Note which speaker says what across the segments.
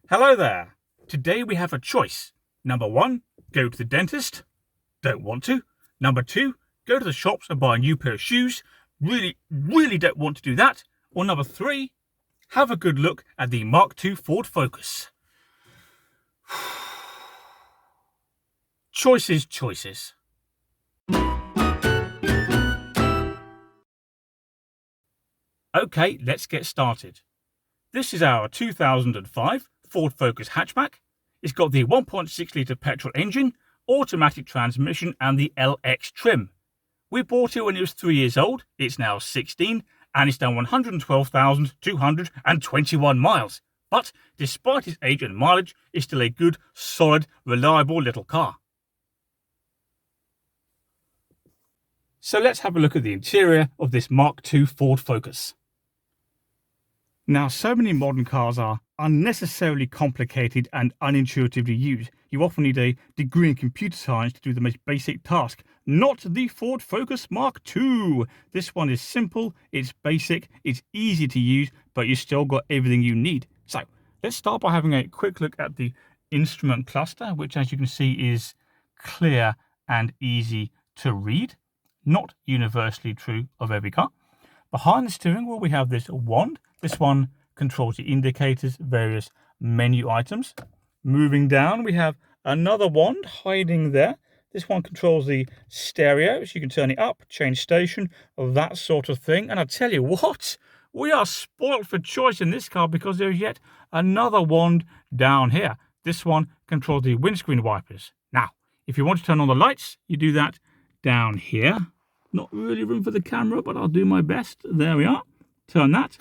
Speaker 1: Hello there. Today we have a choice. Number 1, go to the dentist. Don't want to. Number 2, go to the shops and buy a new pair of shoes. Really don't want to do that. Or number 3, have a good look at the Mk2 Ford Focus. Choices. Okay, let's get started. This is our 2005 Ford Focus Hatchback. It's got the 1.6 litre petrol engine, automatic transmission and the LX trim. We bought it when it was 3 years old, it's now 16 and it's done 112,221 miles. But despite its age and mileage, it's still a good, solid, reliable little car. So let's have a look at the interior of this Mk2 Ford Focus. Now, so many modern cars are unnecessarily complicated and unintuitive to use. You often need a degree in computer science to do the most basic task. Not the Ford Focus Mk2. This one is simple, it's basic, it's easy to use, but you still got everything you need. So let's start by having a quick look at the instrument cluster, which as you can see is clear and easy to read. Not universally true of every car. Behind the steering wheel we have this wand. This one controls the indicators, various menu items. Moving down we have another wand hiding there. This one controls the stereo, so you can turn it up, change station, that sort of thing. And I tell you what, we are spoilt for choice in this car because there's yet another wand down here. This one controls the windscreen wipers. Now, if you want to turn on the lights, you do that down here. Not really room for the camera, but I'll do my best. There we are. Turn that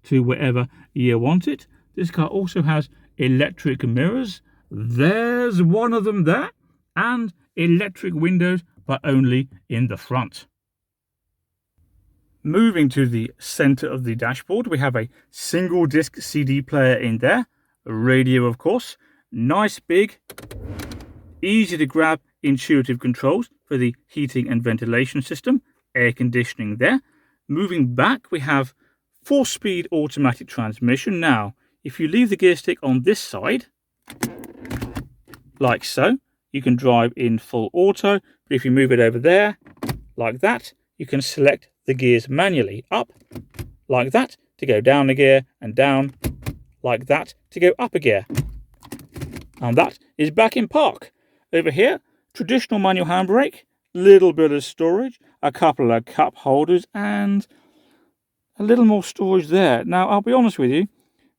Speaker 1: to wherever you want it. This car also has electric mirrors. There's one of them there. And electric windows, but only in the front. Moving to the center of the dashboard, we have a single disc CD player in there. A radio, of course. Nice big, easy to grab, intuitive controls for the heating and ventilation system. Air conditioning there. Moving back, we have 4-speed automatic transmission. Now, if you leave the gear stick on this side, like so, you can drive in full auto. But if you move it over there, like that, you can select the gears manually. Up, like that, to go down a gear, and down, like that, to go up a gear. And that is back in park. Over here, traditional manual handbrake, little bit of storage, a couple of cup holders, and a little more storage there. Now, I'll be honest with you,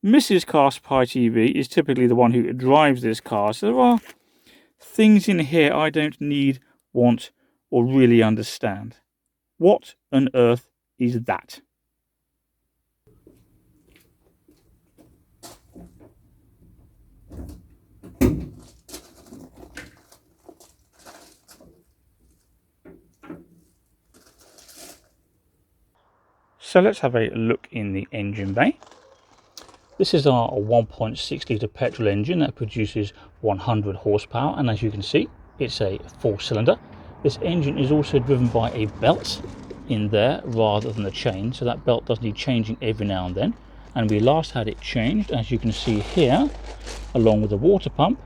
Speaker 1: Mrs. Cast Pie TV is typically the one who drives this car, so there are things in here I don't need, want, or really understand. What on earth is that? So let's have a look in the engine bay. This is our 1.6 litre petrol engine that produces 100 horsepower, and as you can see, it's a 4-cylinder. This engine is also driven by a belt in there rather than a chain, so that belt does need changing every now and then. And we last had it changed, as you can see here, along with a water pump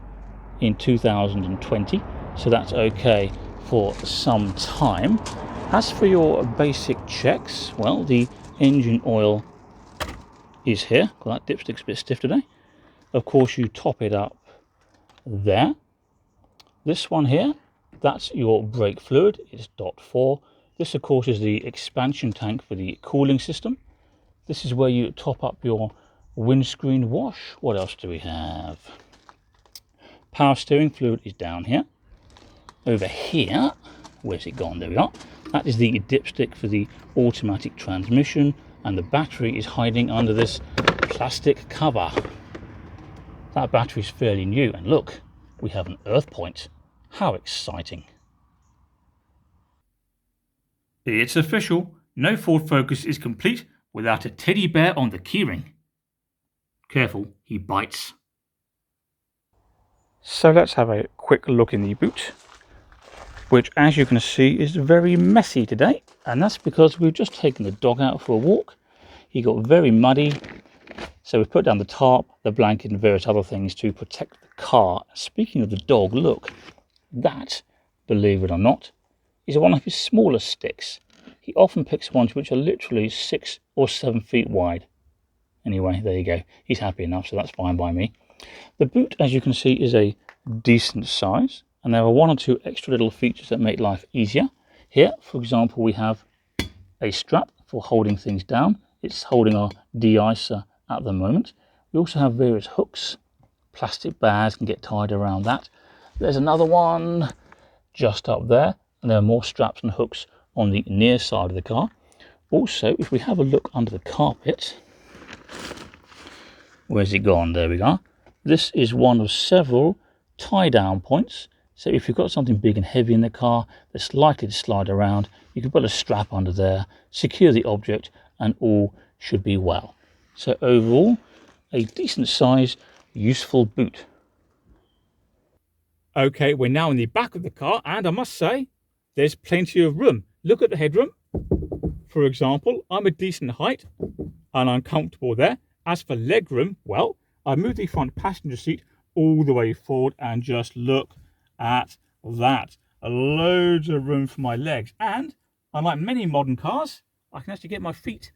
Speaker 1: in 2020, so that's okay for some time. As for your basic checks, well, the engine oil is here. Well, that dipstick's a bit stiff today. Of course, you top it up there. This one here, that's your brake fluid. It's .4. This, of course, is the expansion tank for the cooling system. This is where you top up your windscreen wash. What else do we have? Power steering fluid is down here. Over here, where's it gone? There we are. That is the dipstick for the automatic transmission, and the battery is hiding under this plastic cover. That battery is fairly new, and look, we have an earth point. How exciting. It's official. No Ford Focus is complete without a teddy bear on the keyring. Careful, he bites. So let's have a quick look in the boot, which as you can see is very messy today, and that's because we've just taken the dog out for a walk. He got very muddy
Speaker 2: So we've put down the tarp, the blanket and various other things to protect the car. Speaking of the dog, look, that, believe it or not, is one of his smaller sticks. He often picks ones which are literally 6 or 7 feet wide. Anyway, there you go. He's happy enough, so that's fine by me. The boot, as you can see, is a decent size, and there are 1 or 2 extra little features that make life easier. Here, for example, we have a strap for holding things down. It's holding our de-icer at the moment. We also have various hooks. Plastic bags can get tied around that. There's another one just up there, and there are more straps and hooks on the near side of the car. Also, if we have a look under the carpet, where's it gone? There we go. This is one of several tie down points. So if you've got something big and heavy in the car that's likely to slide around, you can put a strap under there, secure the object, and all should be well. So overall, a decent size, useful boot.
Speaker 1: Okay, we're now in the back of the car, and I must say, there's plenty of room. Look at the headroom. For example, I'm a decent height, and I'm comfortable there. As for legroom, well, I moved the front passenger seat all the way forward, and just look at that. Loads of room for my legs, and unlike many modern cars, I can actually get my feet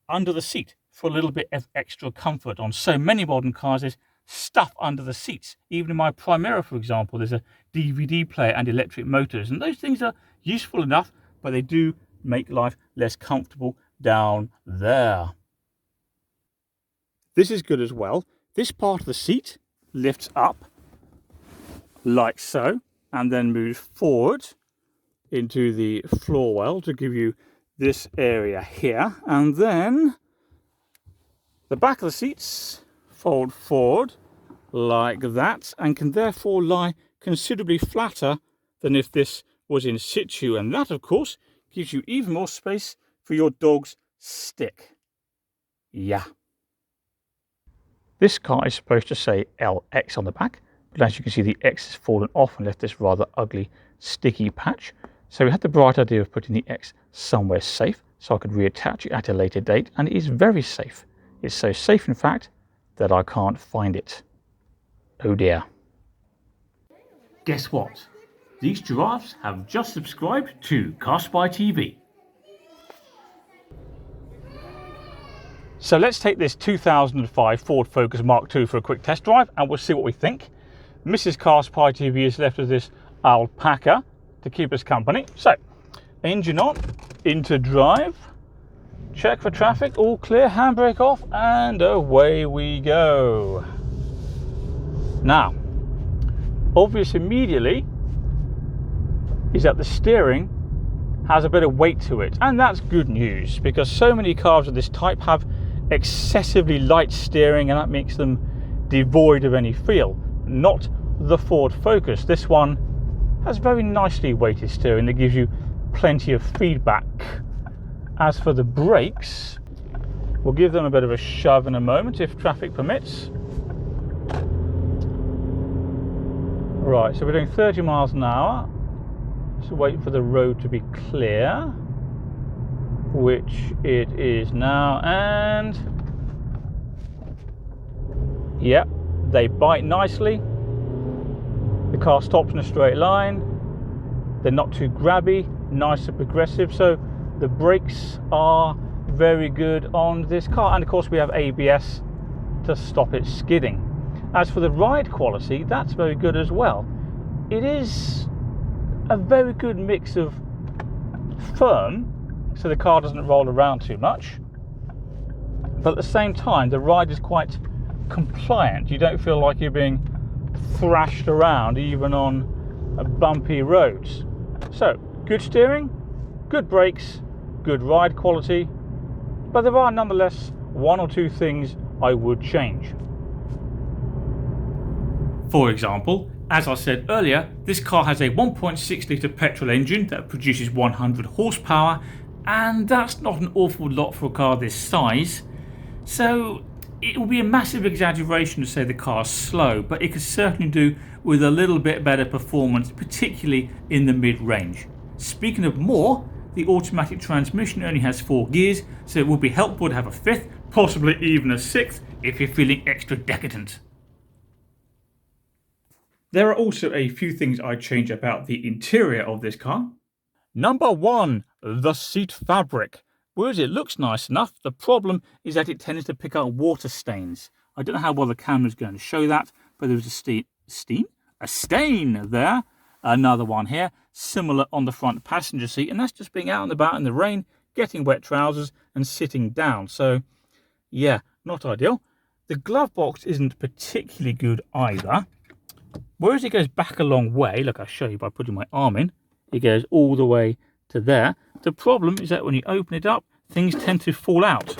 Speaker 1: under the seat for a little bit of extra comfort. On so many modern cars, there's stuff under the seats. Even in my Primera, for example, there's a DVD player and electric motors, and those things are useful enough, but they do make life less comfortable down there. This is good as well. This part of the seat lifts up like so, and then moves forward into the floor well to give you this area here. And then the back of the seats fold forward like that, and can therefore lie considerably flatter than if this was in situ. And that, of course, gives you even more space for your dog's stick. Yeah.
Speaker 2: This car is supposed to say LX on the back, but as you can see, the X has fallen off and left this rather ugly sticky patch. So we had the bright idea of putting the X somewhere safe so I could reattach it at a later date, and it is very safe. It's so safe, in fact, that I can't find it. Oh dear.
Speaker 1: Guess what? These giraffes have just subscribed to Carspy TV. So let's take this 2005 Ford Focus Mk2 for a quick test drive, and we'll see what we think. Mrs. Carspy TV has left us this alpaca to keep us company. So, engine on, into drive, check for traffic, all clear, handbrake off, and away we go. Now, obvious immediately is that the steering has a bit of weight to it, and that's good news, because so many cars of this type have excessively light steering, and that makes them devoid of any feel. Not the Ford Focus. This one has very nicely weighted steering that gives you plenty of feedback. As for the brakes, we'll give them a bit of a shove in a moment if traffic permits. Right, so we're doing 30 miles an hour. So wait for the road to be clear, which it is now, and yep, they bite nicely. The car stops in a straight line. They're not too grabby, nice and progressive, so the brakes are very good on this car, and of course we have ABS to stop it skidding. As for the ride quality, that's very good as well. It is a very good mix of firm, so the car doesn't roll around too much, but at the same time the ride is quite compliant. You don't feel like you're being thrashed around even on bumpy roads. So good steering, good brakes, good ride quality, but there are nonetheless 1 or 2 things I would change. For example, as I said earlier, this car has a 1.6 litre petrol engine that produces 100 horsepower, and that's not an awful lot for a car this size. So it will be a massive exaggeration to say the car's slow, but it could certainly do with a little bit better performance, particularly in the mid-range. Speaking of more, the automatic transmission only has 4 gears, so it would be helpful to have a 5th, possibly even a 6th, if you're feeling extra decadent. There are also a few things I'd change about the interior of this car. Number 1, the seat fabric. Whereas it looks nice enough, the problem is that it tends to pick up water stains. I don't know how well the camera's going to show that, but there's a stain there. Another one here, similar on the front passenger seat, and that's just being out and about in the rain, getting wet trousers and sitting down. So yeah, not ideal. The glove box isn't particularly good either. Whereas it goes back a long way, like I'll show you by putting my arm in, it goes all the way to there. The problem is that when you open it up, things tend to fall out.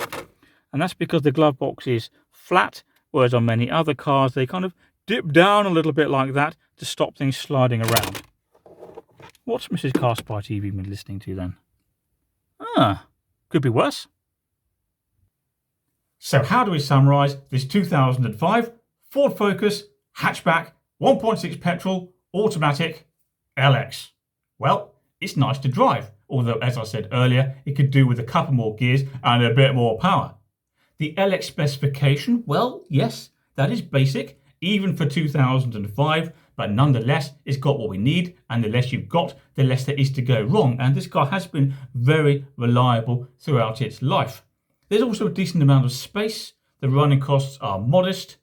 Speaker 1: And that's because the glove box is flat, whereas on many other cars, they kind of dip down a little bit like that to stop things sliding around. What's Mrs. Car Spy TV been listening to then? Could be worse. So how do we summarise this 2005 Ford Focus Hatchback 1.6 Petrol Automatic LX? Well, it's nice to drive, although as I said earlier, it could do with a couple more gears and a bit more power. The LX specification, well, yes, that is basic, even for 2005, but nonetheless, it's got what we need, and the less you've got, the less there is to go wrong, and this car has been very reliable throughout its life. There's also a decent amount of space, the running costs are modest,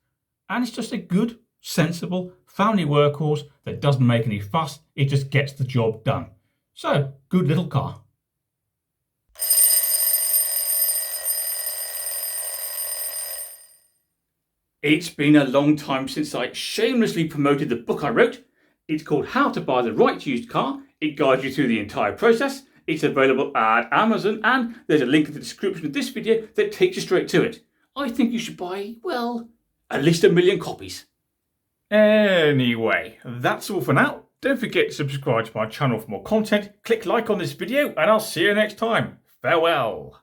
Speaker 1: and it's just a good, sensible family workhorse that doesn't make any fuss, it just gets the job done. So, good little car. It's been a long time since I shamelessly promoted the book I wrote. It's called How to Buy the Right Used Car. It guides you through the entire process. It's available at Amazon, and there's a link in the description of this video that takes you straight to it. I think you should buy, well, at least 1 million copies. Anyway, that's all for now. Don't forget to subscribe to my channel for more content. Click like on this video, and I'll see you next time. Farewell.